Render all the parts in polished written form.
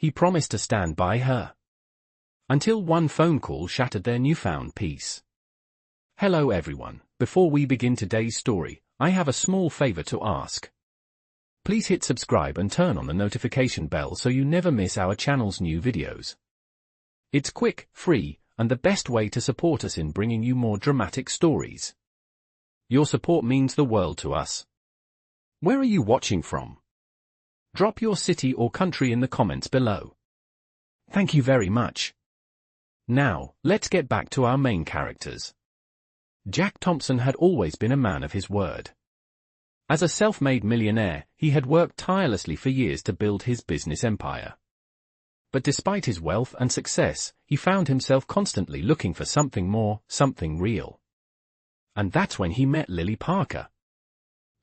He promised to stand by her. Until one phone call shattered their newfound peace. Hello everyone, before we begin today's story, I have a small favor to ask. Please hit subscribe and turn on the notification bell so you never miss our channel's new videos. It's quick, free, and the best way to support us in bringing you more dramatic stories. Your support means the world to us. Where are you watching from? Drop your city or country in the comments below. Thank you very much. Now, let's get back to our main characters. Jack Thompson had always been a man of his word. As a self-made millionaire, he had worked tirelessly for years to build his business empire. But despite his wealth and success, he found himself constantly looking for something more, something real. And that's when he met Lily Parker.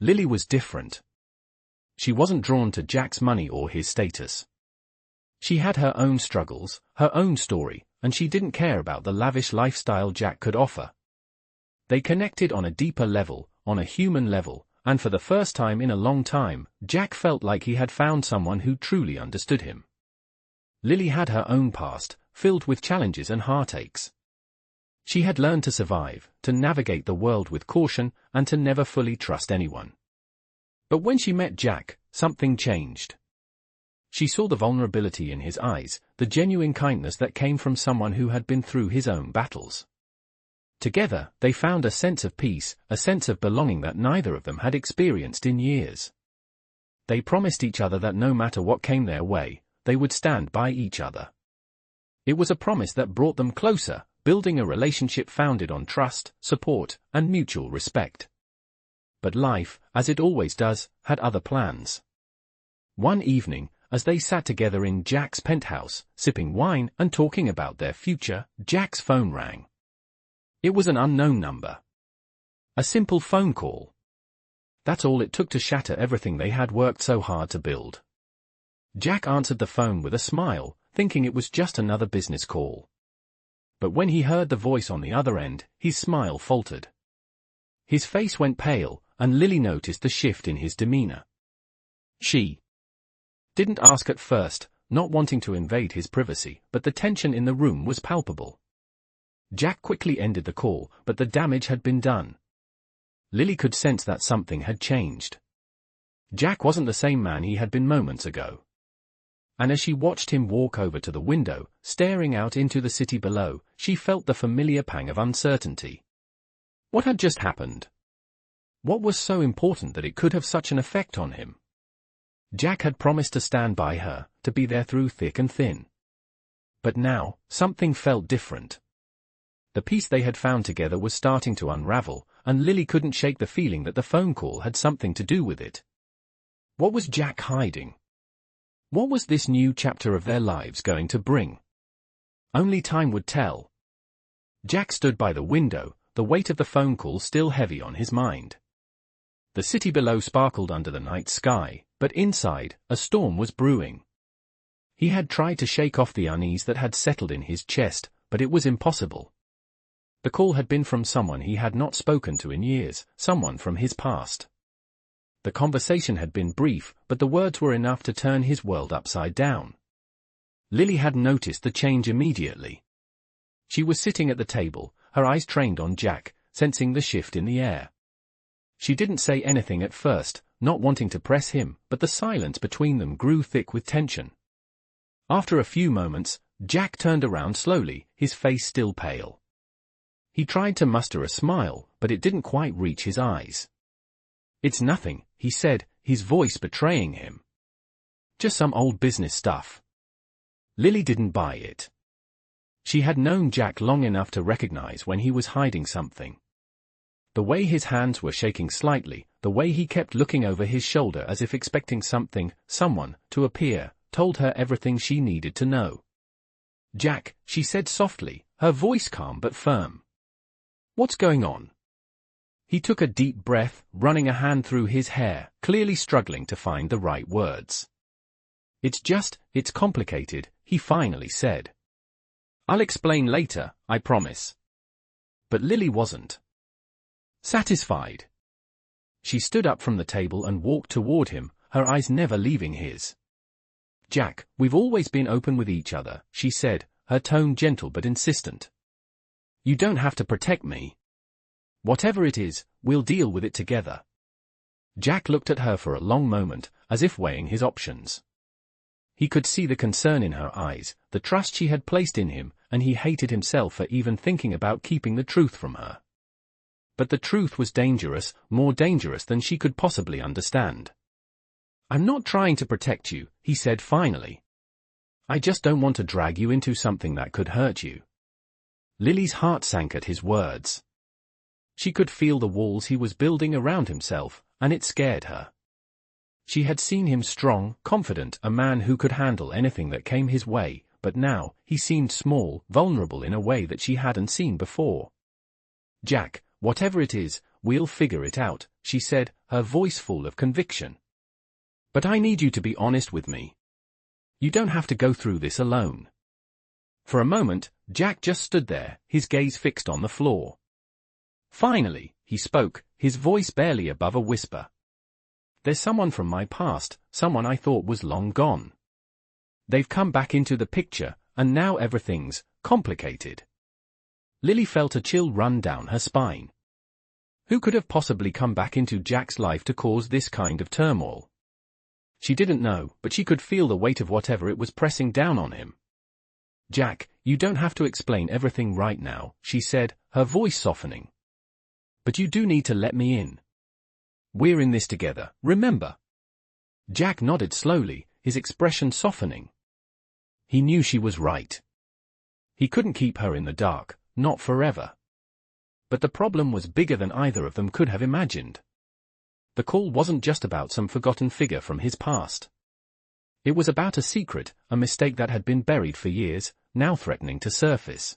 Lily was different. She wasn't drawn to Jack's money or his status. She had her own struggles, her own story, and she didn't care about the lavish lifestyle Jack could offer. They connected on a deeper level, on a human level, and for the first time in a long time, Jack felt like he had found someone who truly understood him. Lily had her own past, filled with challenges and heartaches. She had learned to survive, to navigate the world with caution, and to never fully trust anyone. But when she met Jack, something changed. She saw the vulnerability in his eyes, the genuine kindness that came from someone who had been through his own battles. Together, they found a sense of peace, a sense of belonging that neither of them had experienced in years. They promised each other that no matter what came their way, they would stand by each other. It was a promise that brought them closer, building a relationship founded on trust, support, and mutual respect. But life, as it always does, had other plans. One evening, as they sat together in Jack's penthouse, sipping wine and talking about their future, Jack's phone rang. It was an unknown number. A simple phone call. That's all it took to shatter everything they had worked so hard to build. Jack answered the phone with a smile, thinking it was just another business call. But when he heard the voice on the other end, his smile faltered. His face went pale, and Lily noticed the shift in his demeanor. She didn't ask at first, not wanting to invade his privacy, but the tension in the room was palpable. Jack quickly ended the call, but the damage had been done. Lily could sense that something had changed. Jack wasn't the same man he had been moments ago. And as she watched him walk over to the window, staring out into the city below, she felt the familiar pang of uncertainty. What had just happened? What was so important that it could have such an effect on him? Jack had promised to stand by her, to be there through thick and thin. But now, something felt different. The piece they had found together was starting to unravel, and Lily couldn't shake the feeling that the phone call had something to do with it. What was Jack hiding? What was this new chapter of their lives going to bring? Only time would tell. Jack stood by the window, the weight of the phone call still heavy on his mind. The city below sparkled under the night sky, but inside, a storm was brewing. He had tried to shake off the unease that had settled in his chest, but it was impossible. The call had been from someone he had not spoken to in years, someone from his past. The conversation had been brief, but the words were enough to turn his world upside down. Lily had noticed the change immediately. She was sitting at the table, her eyes trained on Jack, sensing the shift in the air. She didn't say anything at first, not wanting to press him, but the silence between them grew thick with tension. After a few moments, Jack turned around slowly, his face still pale. He tried to muster a smile, but it didn't quite reach his eyes. "It's nothing," he said, his voice betraying him. "Just some old business stuff." Lily didn't buy it. She had known Jack long enough to recognize when he was hiding something. The way his hands were shaking slightly, the way he kept looking over his shoulder as if expecting something, someone, to appear, told her everything she needed to know. "Jack," she said softly, her voice calm but firm. "What's going on?" He took a deep breath, running a hand through his hair, clearly struggling to find the right words. It's complicated," he finally said. "I'll explain later, I promise." But Lily wasn't satisfied. She stood up from the table and walked toward him, her eyes never leaving his. Jack, we've always been open with each other, she said, her tone gentle but insistent. You don't have to protect me. Whatever it is, we'll deal with it together. Jack looked at her for a long moment, as if weighing his options. He could see the concern in her eyes, the trust she had placed in him, and he hated himself for even thinking about keeping the truth from her. But the truth was dangerous, more dangerous than she could possibly understand. I'm not trying to protect you, he said finally. I just don't want to drag you into something that could hurt you. Lily's heart sank at his words. She could feel the walls he was building around himself, and it scared her. She had seen him strong, confident, a man who could handle anything that came his way, but now, he seemed small, vulnerable in a way that she hadn't seen before. Jack, whatever it is, we'll figure it out, she said, her voice full of conviction. But I need you to be honest with me. You don't have to go through this alone. For a moment, Jack just stood there, his gaze fixed on the floor. Finally, he spoke, his voice barely above a whisper. There's someone from my past, someone I thought was long gone. They've come back into the picture, and now everything's complicated. Lily felt a chill run down her spine. Who could have possibly come back into Jack's life to cause this kind of turmoil? She didn't know, but she could feel the weight of whatever it was pressing down on him. Jack, you don't have to explain everything right now, she said, her voice softening. But you do need to let me in. We're in this together, remember? Jack nodded slowly, his expression softening. He knew she was right. He couldn't keep her in the dark, not forever. But the problem was bigger than either of them could have imagined. The call wasn't just about some forgotten figure from his past. It was about a secret, a mistake that had been buried for years, now threatening to surface.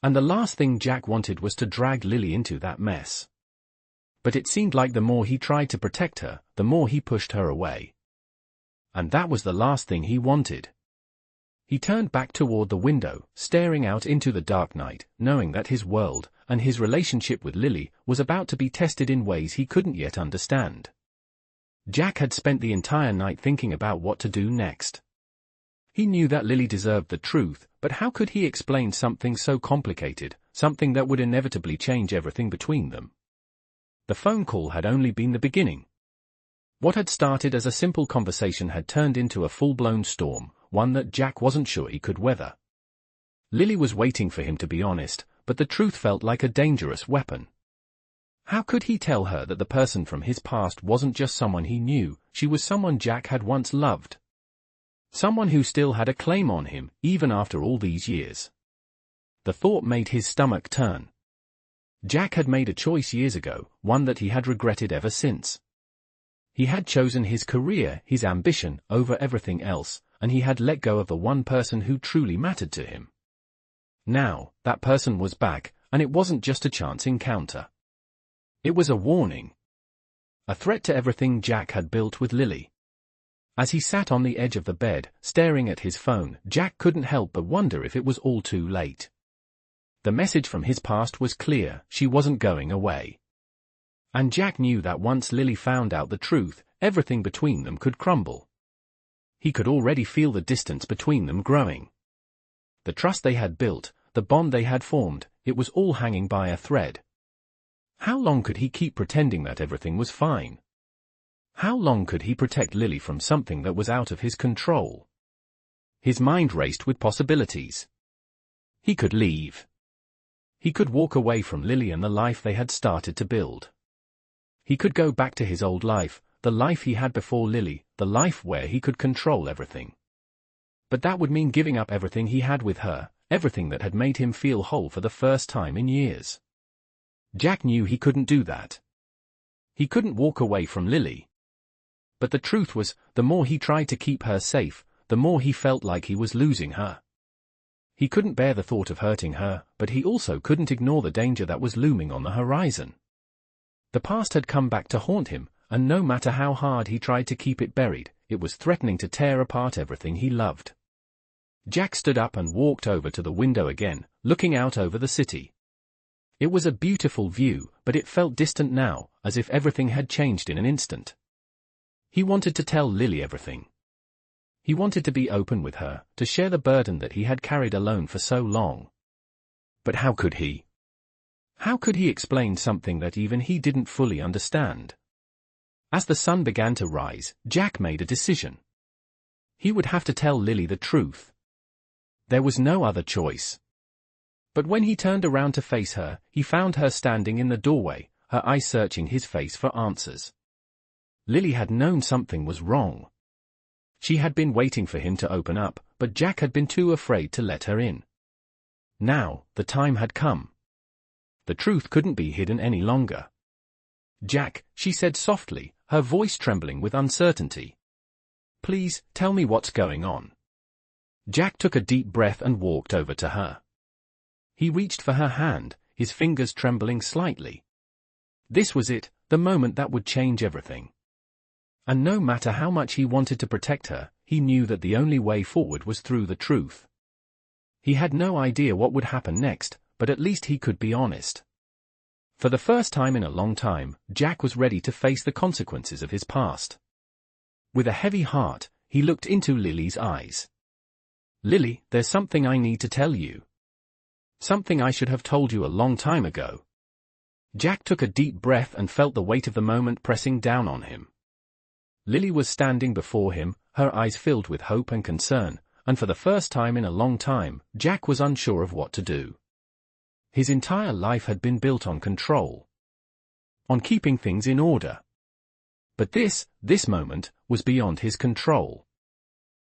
And the last thing Jack wanted was to drag Lily into that mess. But it seemed like the more he tried to protect her, the more he pushed her away. And that was the last thing he wanted. He turned back toward the window, staring out into the dark night, knowing that his world, and his relationship with Lily, was about to be tested in ways he couldn't yet understand. Jack had spent the entire night thinking about what to do next. He knew that Lily deserved the truth, but how could he explain something so complicated, something that would inevitably change everything between them? The phone call had only been the beginning. What had started as a simple conversation had turned into a full-blown storm, one that Jack wasn't sure he could weather. Lily was waiting for him to be honest, but the truth felt like a dangerous weapon. How could he tell her that the person from his past wasn't just someone he knew, she was someone Jack had once loved? Someone who still had a claim on him, even after all these years. The thought made his stomach turn. Jack had made a choice years ago, one that he had regretted ever since. He had chosen his career, his ambition, over everything else, and he had let go of the one person who truly mattered to him. Now, that person was back, and it wasn't just a chance encounter. It was a warning. A threat to everything Jack had built with Lily. As he sat on the edge of the bed, staring at his phone, Jack couldn't help but wonder if it was all too late. The message from his past was clear, she wasn't going away. And Jack knew that once Lily found out the truth, everything between them could crumble. He could already feel the distance between them growing. The trust they had built, the bond they had formed, it was all hanging by a thread. How long could he keep pretending that everything was fine? How long could he protect Lily from something that was out of his control? His mind raced with possibilities. He could leave. He could walk away from Lily and the life they had started to build. He could go back to his old life, the life he had before Lily, the life where he could control everything. But that would mean giving up everything he had with her, everything that had made him feel whole for the first time in years. Jack knew he couldn't do that. He couldn't walk away from Lily. But the truth was, the more he tried to keep her safe, the more he felt like he was losing her. He couldn't bear the thought of hurting her, but he also couldn't ignore the danger that was looming on the horizon. The past had come back to haunt him, and no matter how hard he tried to keep it buried, it was threatening to tear apart everything he loved. Jack stood up and walked over to the window again, looking out over the city. It was a beautiful view, but it felt distant now, as if everything had changed in an instant. He wanted to tell Lily everything. He wanted to be open with her, to share the burden that he had carried alone for so long. But how could he? How could he explain something that even he didn't fully understand? As the sun began to rise, Jack made a decision. He would have to tell Lily the truth. There was no other choice. But when he turned around to face her, he found her standing in the doorway, her eyes searching his face for answers. Lily had known something was wrong. She had been waiting for him to open up, but Jack had been too afraid to let her in. Now, the time had come. The truth couldn't be hidden any longer. "Jack," she said softly, her voice trembling with uncertainty. "Please, tell me what's going on." Jack took a deep breath and walked over to her. He reached for her hand, his fingers trembling slightly. This was it, the moment that would change everything. And no matter how much he wanted to protect her, he knew that the only way forward was through the truth. He had no idea what would happen next, but at least he could be honest. For the first time in a long time, Jack was ready to face the consequences of his past. With a heavy heart, he looked into Lily's eyes. "Lily, there's something I need to tell you. Something I should have told you a long time ago." Jack took a deep breath and felt the weight of the moment pressing down on him. Lily was standing before him, her eyes filled with hope and concern, and for the first time in a long time, Jack was unsure of what to do. His entire life had been built on control. On keeping things in order. But this moment, was beyond his control.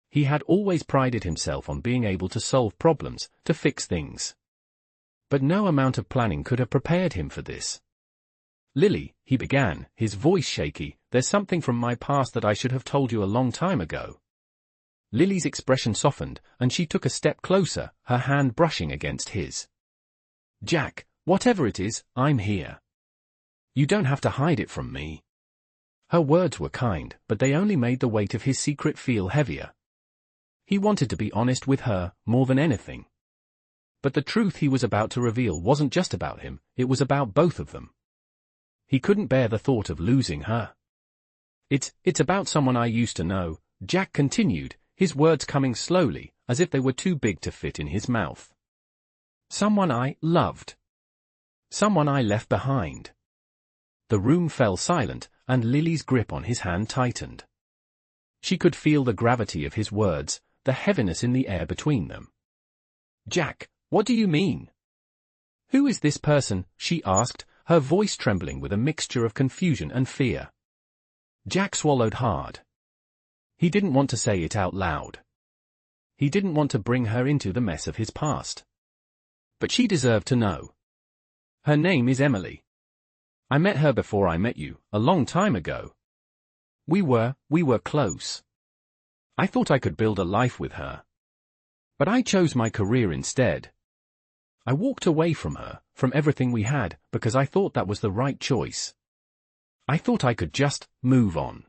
He had always prided himself on being able to solve problems, to fix things. But no amount of planning could have prepared him for this. "Lily," he began, his voice shaky, "there's something from my past that I should have told you a long time ago." Lily's expression softened, and she took a step closer, her hand brushing against his. "Jack, whatever it is, I'm here. You don't have to hide it from me." Her words were kind, but they only made the weight of his secret feel heavier. He wanted to be honest with her, more than anything. But the truth he was about to reveal wasn't just about him, it was about both of them. He couldn't bear the thought of losing her. It's about someone I used to know," Jack continued, his words coming slowly, as if they were too big to fit in his mouth. "Someone I loved. Someone I left behind." The room fell silent, and Lily's grip on his hand tightened. She could feel the gravity of his words, the heaviness in the air between them. "Jack, what do you mean? Who is this person?" she asked, her voice trembling with a mixture of confusion and fear. Jack swallowed hard. He didn't want to say it out loud. He didn't want to bring her into the mess of his past. But she deserved to know. "Her name is Emily. I met her before I met you, a long time ago. We were close. I thought I could build a life with her. But I chose my career instead. I walked away from her, from everything we had, because I thought that was the right choice. I thought I could just move on."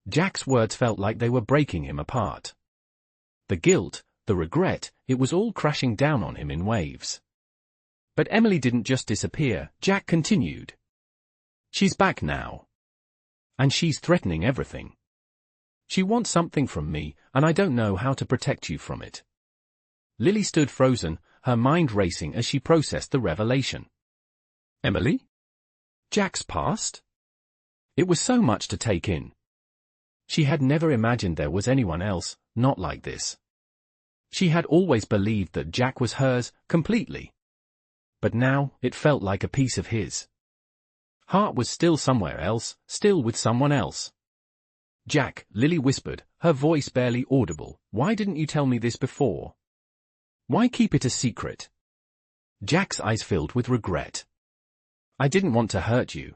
Jack's words felt like they were breaking him apart. The guilt, the regret, it was all crashing down on him in waves. "But Emily didn't just disappear," Jack continued. "She's back now. And she's threatening everything. She wants something from me, and I don't know how to protect you from it." Lily stood frozen, her mind racing as she processed the revelation. Emily? Jack's past? It was so much to take in. She had never imagined there was anyone else, not like this. She had always believed that Jack was hers, completely. But now, it felt like a piece of his. Heart was still somewhere else, still with someone else. "Jack," Lily whispered, her voice barely audible, "why didn't you tell me this before? Why keep it a secret?" Jack's eyes filled with regret. "I didn't want to hurt you.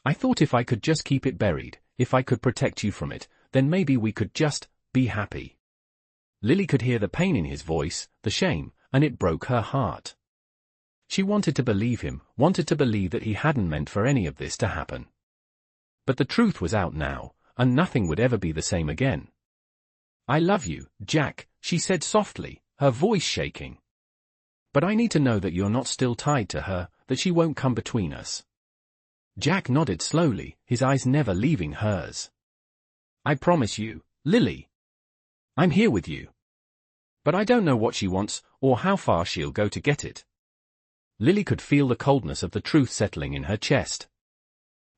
I thought if I could just keep it buried, if I could protect you from it, then maybe we could just be happy." Lily could hear the pain in his voice, the shame, and it broke her heart. She wanted to believe him, wanted to believe that he hadn't meant for any of this to happen. But the truth was out now, and nothing would ever be the same again. "I love you, Jack," she said softly, her voice shaking. "But I need to know that you're not still tied to her, that she won't come between us." Jack nodded slowly, his eyes never leaving hers. "I promise you, Lily." I'm here with you. But I don't know what she wants, or how far she'll go to get it. Lily could feel the coldness of the truth settling in her chest.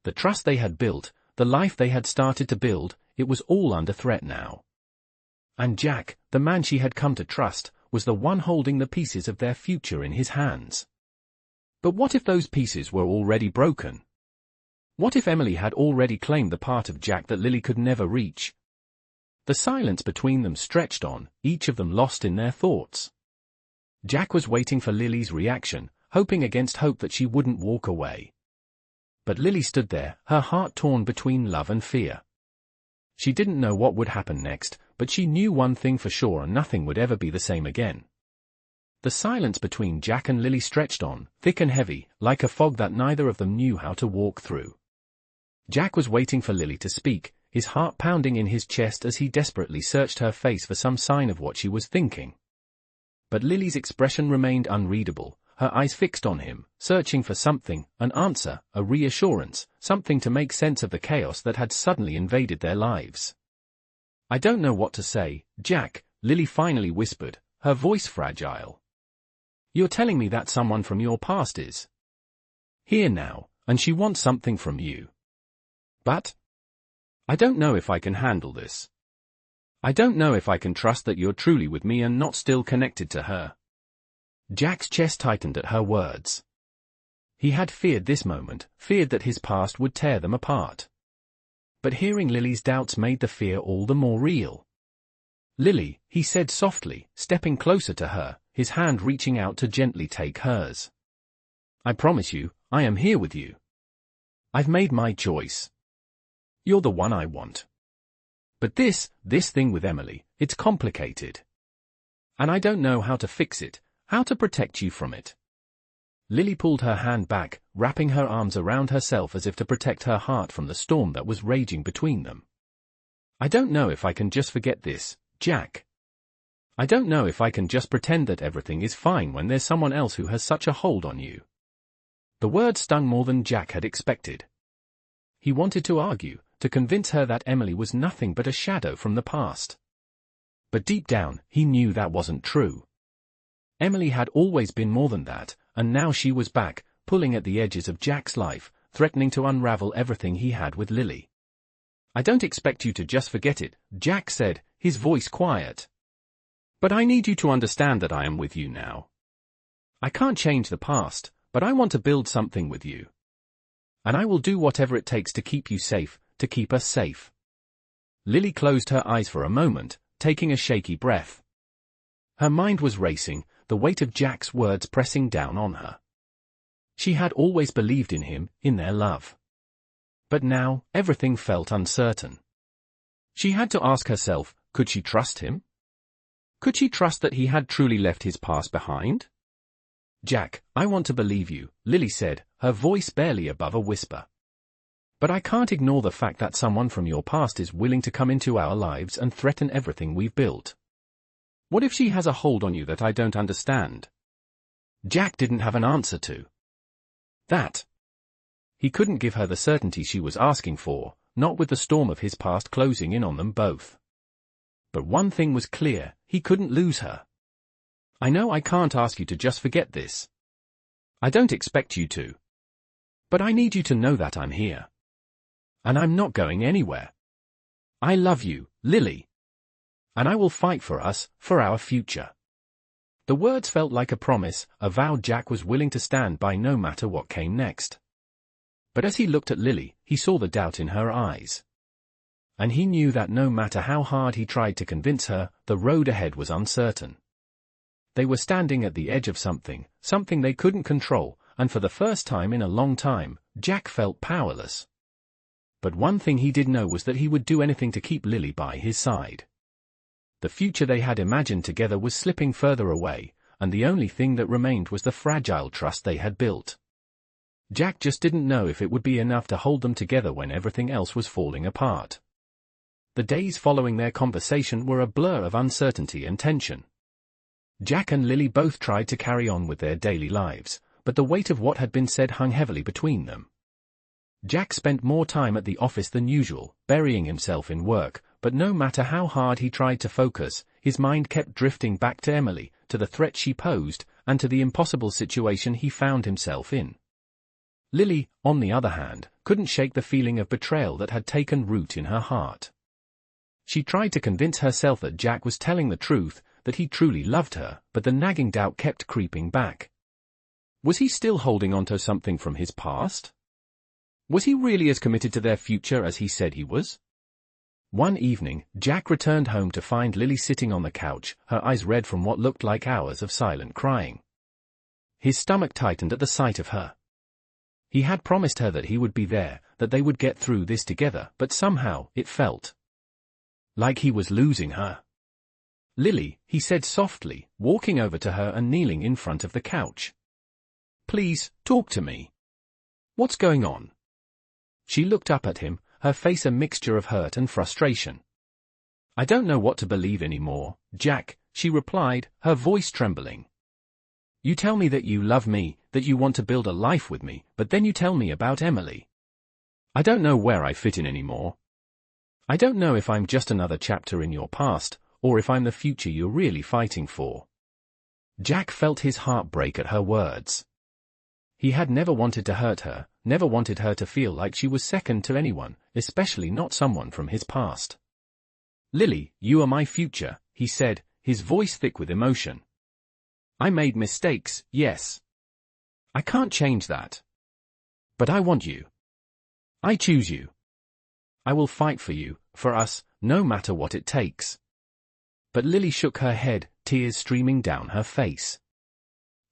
The trust they had built, the life they had started to build, it was all under threat now. And Jack, the man she had come to trust, was the one holding the pieces of their future in his hands. But what if those pieces were already broken? What if Emily had already claimed the part of Jack that Lily could never reach? The silence between them stretched on, each of them lost in their thoughts. Jack was waiting for Lily's reaction, hoping against hope that she wouldn't walk away. But Lily stood there, her heart torn between love and fear. She didn't know what would happen next, but she knew one thing for sure: nothing would ever be the same again. The silence between Jack and Lily stretched on, thick and heavy, like a fog that neither of them knew how to walk through. Jack was waiting for Lily to speak, his heart pounding in his chest as he desperately searched her face for some sign of what she was thinking. But Lily's expression remained unreadable, her eyes fixed on him, searching for something, an answer, a reassurance, something to make sense of the chaos that had suddenly invaded their lives. "I don't know what to say, Jack," Lily finally whispered, her voice fragile. "You're telling me that someone from your past is here now, and she wants something from you. But I don't know if I can handle this. I don't know if I can trust that you're truly with me and not still connected to her." Jack's chest tightened at her words. He had feared this moment, feared that his past would tear them apart. But hearing Lily's doubts made the fear all the more real. "Lily," he said softly, stepping closer to her, his hand reaching out to gently take hers. "I promise you, I am here with you. I've made my choice. You're the one I want. But this thing with Emily, it's complicated. And I don't know how to fix it, how to protect you from it." Lily pulled her hand back, wrapping her arms around herself as if to protect her heart from the storm that was raging between them. "I don't know if I can just forget this, Jack. I don't know if I can just pretend that everything is fine when there's someone else who has such a hold on you." The words stung more than Jack had expected. He wanted to argue, to convince her that Emily was nothing but a shadow from the past. But deep down, he knew that wasn't true. Emily had always been more than that, and now she was back, pulling at the edges of Jack's life, threatening to unravel everything he had with Lily. "I don't expect you to just forget it," Jack said, his voice quiet. "But I need you to understand that I am with you now. I can't change the past, but I want to build something with you. And I will do whatever it takes to keep you safe, to keep us safe." Lily closed her eyes for a moment, taking a shaky breath. Her mind was racing, the weight of Jack's words pressing down on her. She had always believed in him, in their love. But now, everything felt uncertain. She had to ask herself, could she trust him? Could she trust that he had truly left his past behind? "Jack, I want to believe you," Lily said, her voice barely above a whisper. "But I can't ignore the fact that someone from your past is willing to come into our lives and threaten everything we've built. What if she has a hold on you that I don't understand?" Jack didn't have an answer to that. He couldn't give her the certainty she was asking for, not with the storm of his past closing in on them both. But one thing was clear, he couldn't lose her. "I know I can't ask you to just forget this. I don't expect you to. But I need you to know that I'm here. And I'm not going anywhere. I love you, Lily. And I will fight for us, for our future." The words felt like a promise, a vow Jack was willing to stand by no matter what came next. But as he looked at Lily, he saw the doubt in her eyes. And he knew that no matter how hard he tried to convince her, the road ahead was uncertain. They were standing at the edge of something they couldn't control, and for the first time in a long time, Jack felt powerless. But one thing he did know was that he would do anything to keep Lily by his side. The future they had imagined together was slipping further away, and the only thing that remained was the fragile trust they had built. Jack just didn't know if it would be enough to hold them together when everything else was falling apart. The days following their conversation were a blur of uncertainty and tension. Jack and Lily both tried to carry on with their daily lives, but the weight of what had been said hung heavily between them. Jack spent more time at the office than usual, burying himself in work, but no matter how hard he tried to focus, his mind kept drifting back to Emily, to the threat she posed, and to the impossible situation he found himself in. Lily, on the other hand, couldn't shake the feeling of betrayal that had taken root in her heart. She tried to convince herself that Jack was telling the truth, that he truly loved her, but the nagging doubt kept creeping back. Was he still holding on to something from his past? Was he really as committed to their future as he said he was? One evening, Jack returned home to find Lily sitting on the couch, her eyes red from what looked like hours of silent crying. His stomach tightened at the sight of her. He had promised her that he would be there, that they would get through this together, but somehow, it felt like he was losing her. "Lily," he said softly, walking over to her and kneeling in front of the couch. "Please, talk to me. What's going on?" She looked up at him, her face a mixture of hurt and frustration. "I don't know what to believe anymore, Jack," she replied, her voice trembling. "You tell me that you love me, that you want to build a life with me, but then you tell me about Emily. I don't know where I fit in anymore. I don't know if I'm just another chapter in your past, or if I'm the future you're really fighting for." Jack felt his heart break at her words. He had never wanted to hurt her, never wanted her to feel like she was second to anyone, especially not someone from his past. "Lily, you are my future," he said, his voice thick with emotion. "I made mistakes, yes. I can't change that. But I want you. I choose you. I will fight for you, for us, no matter what it takes." But Lily shook her head, tears streaming down her face.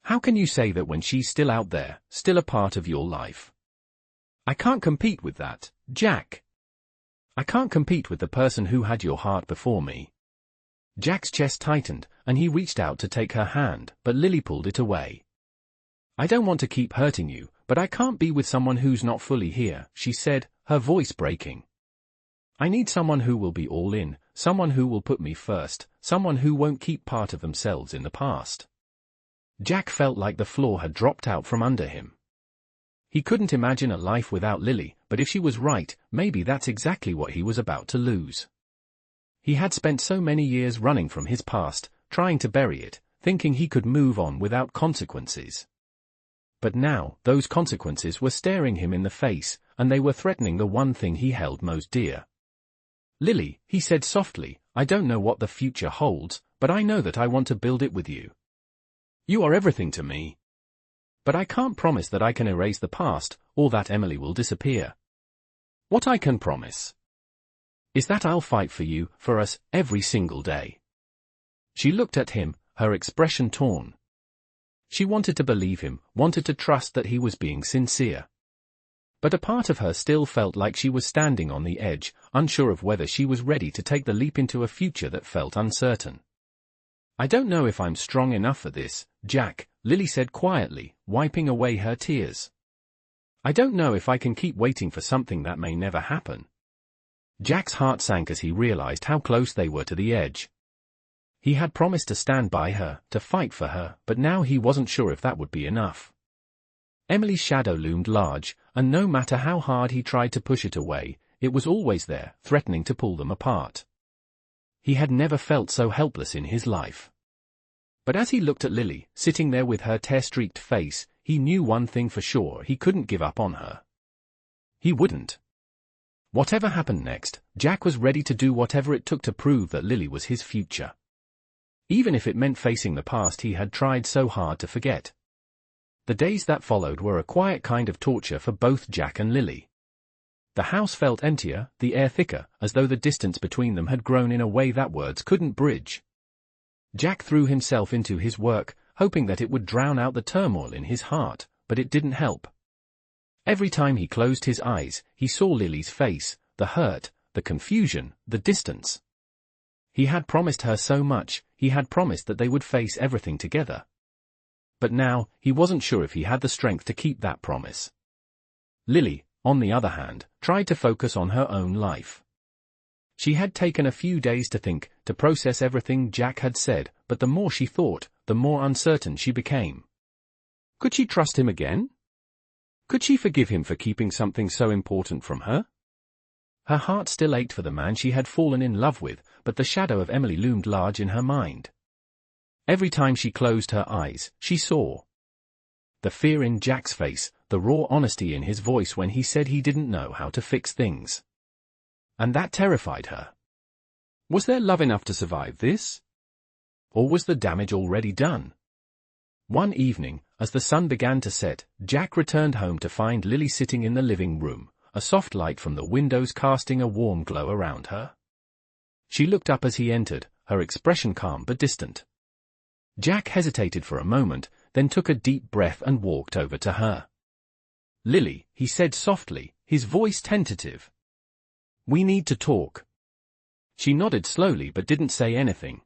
"How can you say that when she's still out there, still a part of your life? I can't compete with that, Jack. I can't compete with the person who had your heart before me." Jack's chest tightened, and he reached out to take her hand, but Lily pulled it away. "I don't want to keep hurting you, but I can't be with someone who's not fully here," she said, her voice breaking. "I need someone who will be all in, someone who will put me first, someone who won't keep part of themselves in the past." Jack felt like the floor had dropped out from under him. He couldn't imagine a life without Lily, but if she was right, maybe that's exactly what he was about to lose. He had spent so many years running from his past, trying to bury it, thinking he could move on without consequences. But now, those consequences were staring him in the face, and they were threatening the one thing he held most dear. "Lily," he said softly, "I don't know what the future holds, but I know that I want to build it with you. You are everything to me. But I can't promise that I can erase the past, or that Emily will disappear. What I can promise is that I'll fight for you, for us, every single day." She looked at him, her expression torn. She wanted to believe him, wanted to trust that he was being sincere. But a part of her still felt like she was standing on the edge, unsure of whether she was ready to take the leap into a future that felt uncertain. "I don't know if I'm strong enough for this, Jack," Lily said quietly, wiping away her tears. "I don't know if I can keep waiting for something that may never happen." Jack's heart sank as he realized how close they were to the edge. He had promised to stand by her, to fight for her, but now he wasn't sure if that would be enough. Emily's shadow loomed large, and no matter how hard he tried to push it away, it was always there, threatening to pull them apart. He had never felt so helpless in his life. But as he looked at Lily, sitting there with her tear-streaked face, he knew one thing for sure: he couldn't give up on her. He wouldn't. Whatever happened next, Jack was ready to do whatever it took to prove that Lily was his future. Even if it meant facing the past he had tried so hard to forget. The days that followed were a quiet kind of torture for both Jack and Lily. The house felt emptier, the air thicker, as though the distance between them had grown in a way that words couldn't bridge. Jack threw himself into his work, hoping that it would drown out the turmoil in his heart, but it didn't help. Every time he closed his eyes, he saw Lily's face, the hurt, the confusion, the distance. He had promised her so much, he had promised that they would face everything together. But now, he wasn't sure if he had the strength to keep that promise. Lily, on the other hand, tried to focus on her own life. She had taken a few days to think, to process everything Jack had said, but the more she thought, the more uncertain she became. Could she trust him again? Could she forgive him for keeping something so important from her? Her heart still ached for the man she had fallen in love with, but the shadow of Emily loomed large in her mind. Every time she closed her eyes, she saw the fear in Jack's face, the raw honesty in his voice when he said he didn't know how to fix things. And that terrified her. Was there love enough to survive this? Or was the damage already done? One evening, as the sun began to set, Jack returned home to find Lily sitting in the living room, a soft light from the windows casting a warm glow around her. She looked up as he entered, her expression calm but distant. Jack hesitated for a moment, then took a deep breath and walked over to her. "Lily," he said softly, his voice tentative. "We need to talk." She nodded slowly but didn't say anything.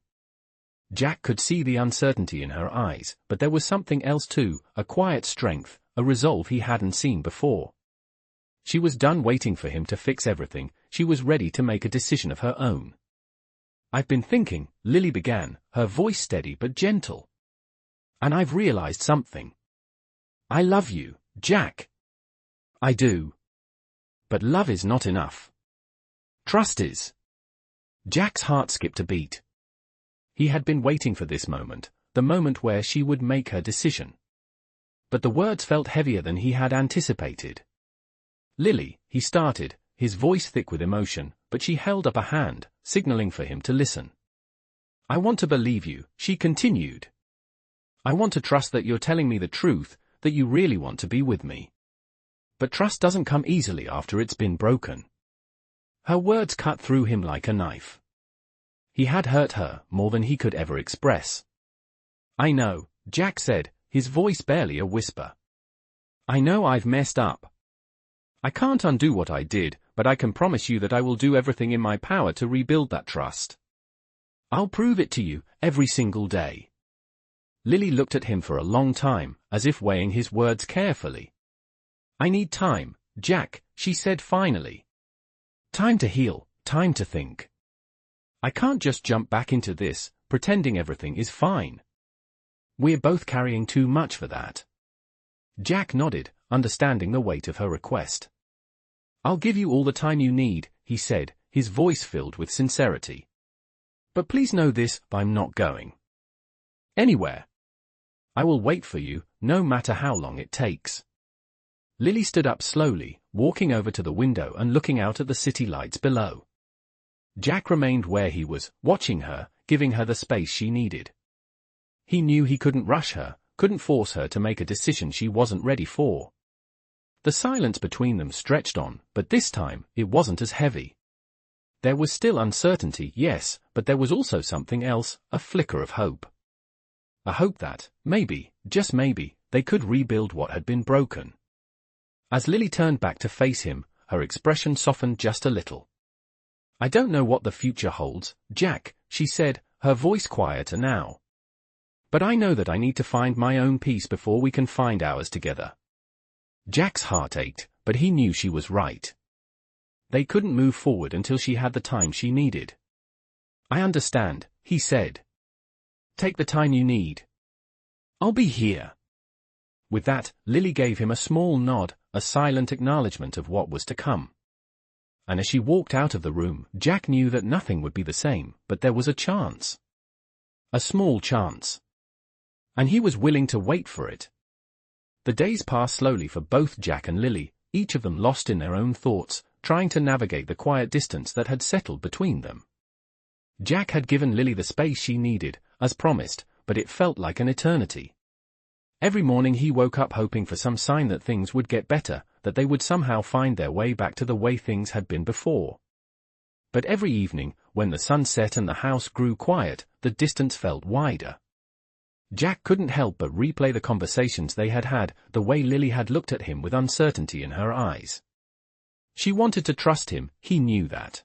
Jack could see the uncertainty in her eyes, but there was something else too, a quiet strength, a resolve he hadn't seen before. She was done waiting for him to fix everything, she was ready to make a decision of her own. "I've been thinking," Lily began, her voice steady but gentle. "And I've realized something. I love you, Jack. I do. But love is not enough. Trust is." Jack's heart skipped a beat. He had been waiting for this moment, the moment where she would make her decision. But the words felt heavier than he had anticipated. "Lily," he started, his voice thick with emotion, but she held up a hand, signaling for him to listen. "I want to believe you," she continued. "I want to trust that you're telling me the truth, that you really want to be with me. But trust doesn't come easily after it's been broken." Her words cut through him like a knife. He had hurt her more than he could ever express. "I know," Jack said, his voice barely a whisper. "I know I've messed up. I can't undo what I did, but I can promise you that I will do everything in my power to rebuild that trust. I'll prove it to you, every single day." Lily looked at him for a long time, as if weighing his words carefully. "I need time, Jack," she said finally. "Time to heal, time to think. I can't just jump back into this, pretending everything is fine. We're both carrying too much for that." Jack nodded, understanding the weight of her request. "I'll give you all the time you need," he said, his voice filled with sincerity. "But please know this, I'm not going anywhere. I will wait for you, no matter how long it takes." Lily stood up slowly, walking over to the window and looking out at the city lights below. Jack remained where he was, watching her, giving her the space she needed. He knew he couldn't rush her, couldn't force her to make a decision she wasn't ready for. The silence between them stretched on, but this time, it wasn't as heavy. There was still uncertainty, yes, but there was also something else, a flicker of hope. A hope that, maybe, just maybe, they could rebuild what had been broken. As Lily turned back to face him, her expression softened just a little. "I don't know what the future holds, Jack," she said, her voice quieter now. "But I know that I need to find my own peace before we can find ours together." Jack's heart ached, but he knew she was right. They couldn't move forward until she had the time she needed. "I understand," he said. "Take the time you need. I'll be here." With that, Lily gave him a small nod, a silent acknowledgement of what was to come. And as she walked out of the room, Jack knew that nothing would be the same, but there was a chance. A small chance. And he was willing to wait for it. The days passed slowly for both Jack and Lily, each of them lost in their own thoughts, trying to navigate the quiet distance that had settled between them. Jack had given Lily the space she needed, as promised, but it felt like an eternity. Every morning he woke up hoping for some sign that things would get better, that they would somehow find their way back to the way things had been before. But every evening, when the sun set and the house grew quiet, the distance felt wider. Jack couldn't help but replay the conversations they had had, the way Lily had looked at him with uncertainty in her eyes. She wanted to trust him, he knew that.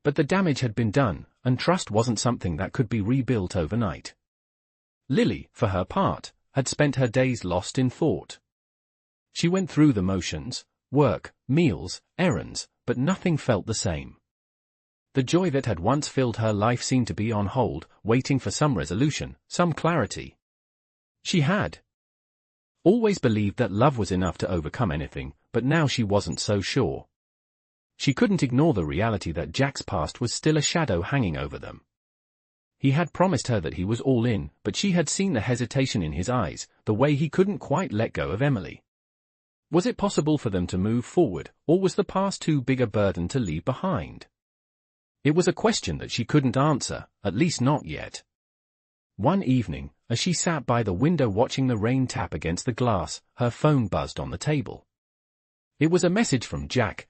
But the damage had been done, and trust wasn't something that could be rebuilt overnight. Lily, for her part, had spent her days lost in thought. She went through the motions, work, meals, errands, but nothing felt the same. The joy that had once filled her life seemed to be on hold, waiting for some resolution, some clarity. She had always believed that love was enough to overcome anything, but now she wasn't so sure. She couldn't ignore the reality that Jack's past was still a shadow hanging over them. He had promised her that he was all in, but she had seen the hesitation in his eyes, the way he couldn't quite let go of Emily. Was it possible for them to move forward, or was the past too big a burden to leave behind? It was a question that she couldn't answer, at least not yet. One evening, as she sat by the window watching the rain tap against the glass, her phone buzzed on the table. It was a message from Jack,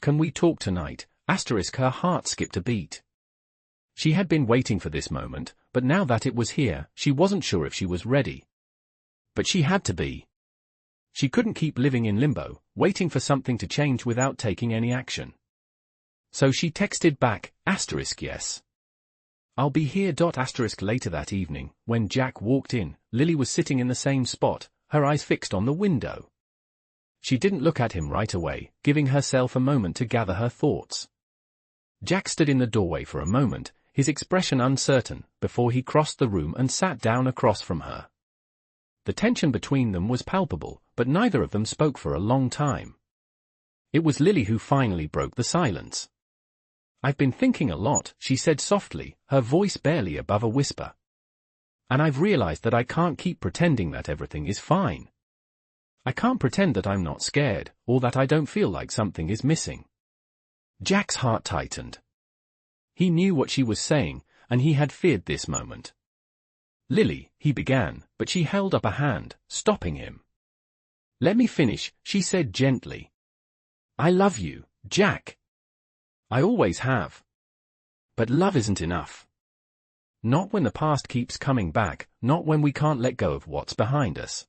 *can we talk tonight, *. Her heart skipped a beat. She had been waiting for this moment, but now that it was here, she wasn't sure if she was ready. But she had to be. She couldn't keep living in limbo, waiting for something to change without taking any action. So she texted back, *yes. I'll be here. Later that evening, when Jack walked in, Lily was sitting in the same spot, her eyes fixed on the window. She didn't look at him right away, giving herself a moment to gather her thoughts. Jack stood in the doorway for a moment, his expression uncertain, before he crossed the room and sat down across from her. The tension between them was palpable, but neither of them spoke for a long time. It was Lily who finally broke the silence. "I've been thinking a lot," she said softly, her voice barely above a whisper. "And I've realized that I can't keep pretending that everything is fine. I can't pretend that I'm not scared, or that I don't feel like something is missing." Jack's heart tightened. He knew what she was saying, and he had feared this moment. "Lily," he began, but she held up a hand, stopping him. "Let me finish," she said gently. "I love you, Jack. I always have. But love isn't enough. Not when the past keeps coming back, not when we can't let go of what's behind us.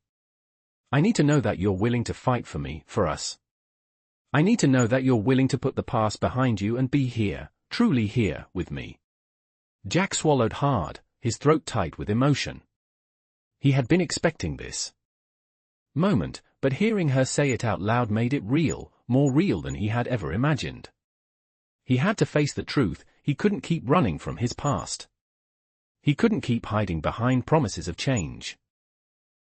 I need to know that you're willing to fight for me, for us. I need to know that you're willing to put the past behind you and be here, truly here, with me." Jack swallowed hard, his throat tight with emotion. He had been expecting this moment, but hearing her say it out loud made it real, more real than he had ever imagined. He had to face the truth. He couldn't keep running from his past. He couldn't keep hiding behind promises of change.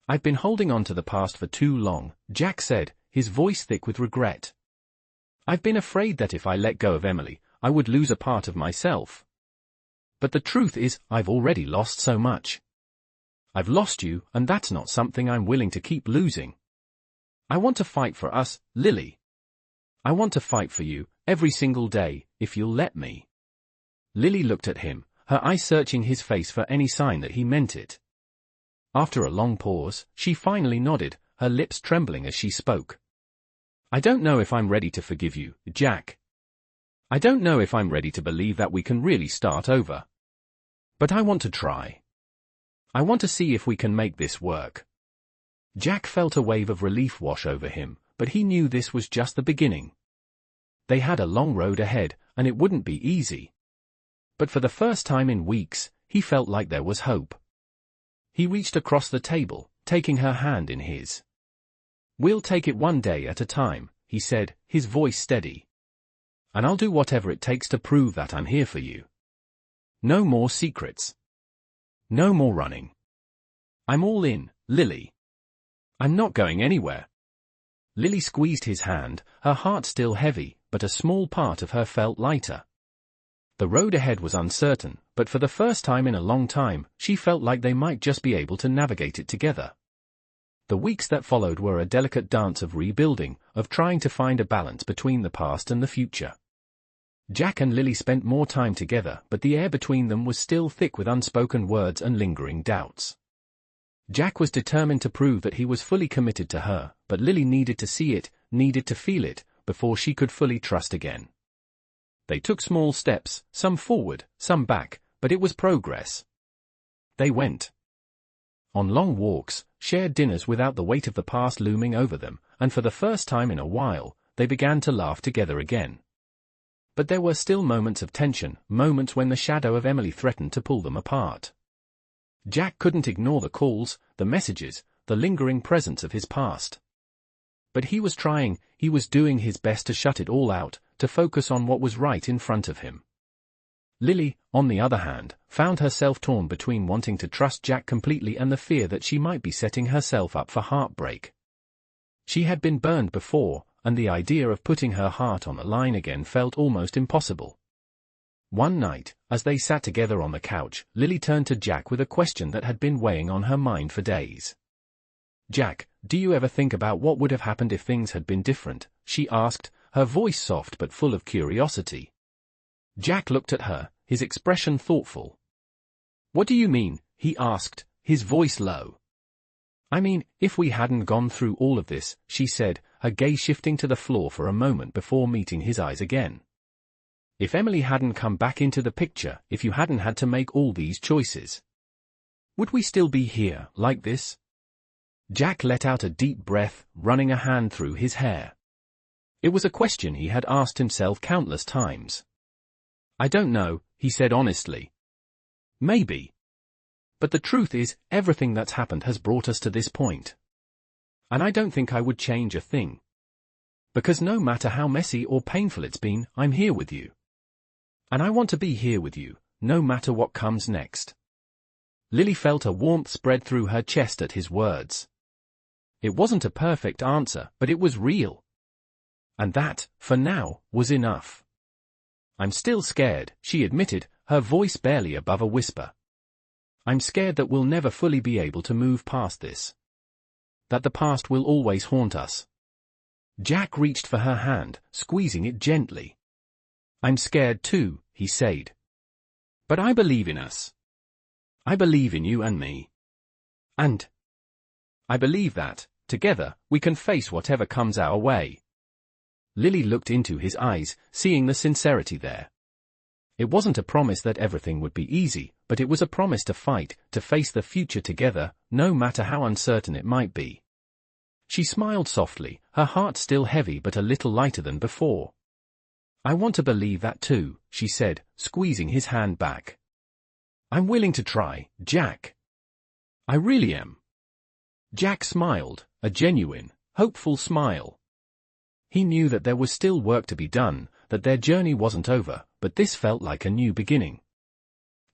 "I've been holding on to the past for too long," Jack said, his voice thick with regret. "I've been afraid that if I let go of Emily, I would lose a part of myself. But the truth is, I've already lost so much. I've lost you, and that's not something I'm willing to keep losing. I want to fight for us, Lily. I want to fight for you, every single day, if you'll let me." Lily looked at him, her eyes searching his face for any sign that he meant it. After a long pause, she finally nodded, her lips trembling as she spoke. "I don't know if I'm ready to forgive you, Jack. I don't know if I'm ready to believe that we can really start over. But I want to try. I want to see if we can make this work." Jack felt a wave of relief wash over him, but he knew this was just the beginning. They had a long road ahead, and it wouldn't be easy. But for the first time in weeks, he felt like there was hope. He reached across the table, taking her hand in his. "We'll take it one day at a time," he said, his voice steady. "And I'll do whatever it takes to prove that I'm here for you. No more secrets. No more running. I'm all in, Lily. I'm not going anywhere." Lily squeezed his hand, her heart still heavy, but a small part of her felt lighter. The road ahead was uncertain, but for the first time in a long time, she felt like they might just be able to navigate it together. The weeks that followed were a delicate dance of rebuilding, of trying to find a balance between the past and the future. Jack and Lily spent more time together, but the air between them was still thick with unspoken words and lingering doubts. Jack was determined to prove that he was fully committed to her, but Lily needed to see it, needed to feel it, before she could fully trust again. They took small steps, some forward, some back, but it was progress. They went on long walks, shared dinners without the weight of the past looming over them, and for the first time in a while, they began to laugh together again. But there were still moments of tension, moments when the shadow of Emily threatened to pull them apart. Jack couldn't ignore the calls, the messages, the lingering presence of his past. But he was trying, he was doing his best to shut it all out, to focus on what was right in front of him. Lily, on the other hand, found herself torn between wanting to trust Jack completely and the fear that she might be setting herself up for heartbreak. She had been burned before, and the idea of putting her heart on the line again felt almost impossible. One night, as they sat together on the couch, Lily turned to Jack with a question that had been weighing on her mind for days. "Jack, do you ever think about what would have happened if things had been different?" she asked, her voice soft but full of curiosity. Jack looked at her, his expression thoughtful. "What do you mean?" he asked, his voice low. "I mean, if we hadn't gone through all of this," she said, her gaze shifting to the floor for a moment before meeting his eyes again. "If Emily hadn't come back into the picture, if you hadn't had to make all these choices, would we still be here, like this?" Jack let out a deep breath, running a hand through his hair. It was a question he had asked himself countless times. "I don't know," he said honestly. "Maybe. But the truth is, everything that's happened has brought us to this point. And I don't think I would change a thing. Because no matter how messy or painful it's been, I'm here with you. And I want to be here with you, no matter what comes next." Lily felt a warmth spread through her chest at his words. It wasn't a perfect answer, but it was real. And that, for now, was enough. "I'm still scared," she admitted, her voice barely above a whisper. "I'm scared that we'll never fully be able to move past this. That the past will always haunt us." Jack reached for her hand, squeezing it gently. "I'm scared too," he said. "But I believe in us. I believe in you and me. And I believe that, together, we can face whatever comes our way." Lily looked into his eyes, seeing the sincerity there. It wasn't a promise that everything would be easy, but it was a promise to fight, to face the future together, no matter how uncertain it might be. She smiled softly, her heart still heavy but a little lighter than before. "I want to believe that too," she said, squeezing his hand back. "I'm willing to try, Jack. I really am." Jack smiled, a genuine, hopeful smile. He knew that there was still work to be done, that their journey wasn't over, but this felt like a new beginning.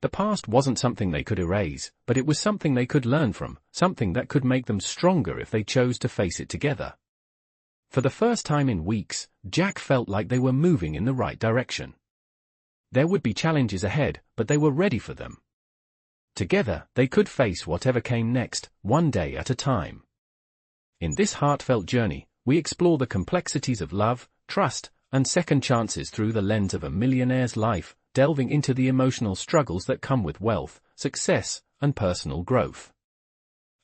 The past wasn't something they could erase, but it was something they could learn from, something that could make them stronger if they chose to face it together. For the first time in weeks, Jack felt like they were moving in the right direction. There would be challenges ahead, but they were ready for them. Together, they could face whatever came next, one day at a time. In this heartfelt journey, we explore the complexities of love, trust, and second chances through the lens of a millionaire's life, delving into the emotional struggles that come with wealth, success, and personal growth.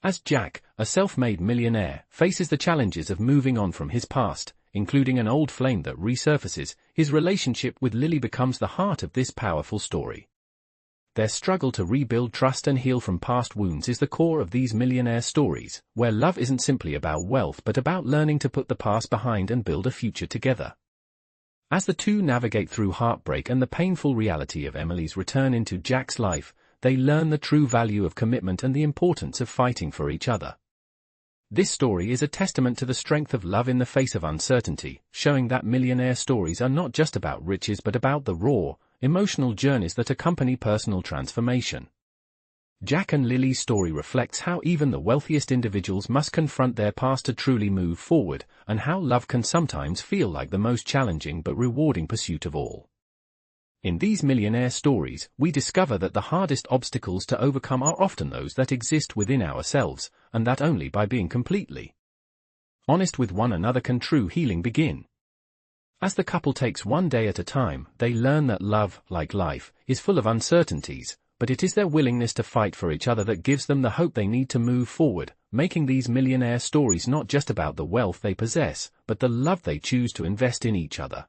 As Jack, a self-made millionaire, faces the challenges of moving on from his past, including an old flame that resurfaces, his relationship with Lily becomes the heart of this powerful story. Their struggle to rebuild trust and heal from past wounds is the core of these millionaire stories, where love isn't simply about wealth but about learning to put the past behind and build a future together. As the two navigate through heartbreak and the painful reality of Emily's return into Jack's life, they learn the true value of commitment and the importance of fighting for each other. This story is a testament to the strength of love in the face of uncertainty, showing that millionaire stories are not just about riches but about the raw, emotional journeys that accompany personal transformation. Jack and Lily's story reflects how even the wealthiest individuals must confront their past to truly move forward, and how love can sometimes feel like the most challenging but rewarding pursuit of all. In these millionaire stories, we discover that the hardest obstacles to overcome are often those that exist within ourselves, and that only by being completely honest with one another can true healing begin. As the couple takes one day at a time, they learn that love, like life, is full of uncertainties, but it is their willingness to fight for each other that gives them the hope they need to move forward, making these millionaire stories not just about the wealth they possess, but the love they choose to invest in each other.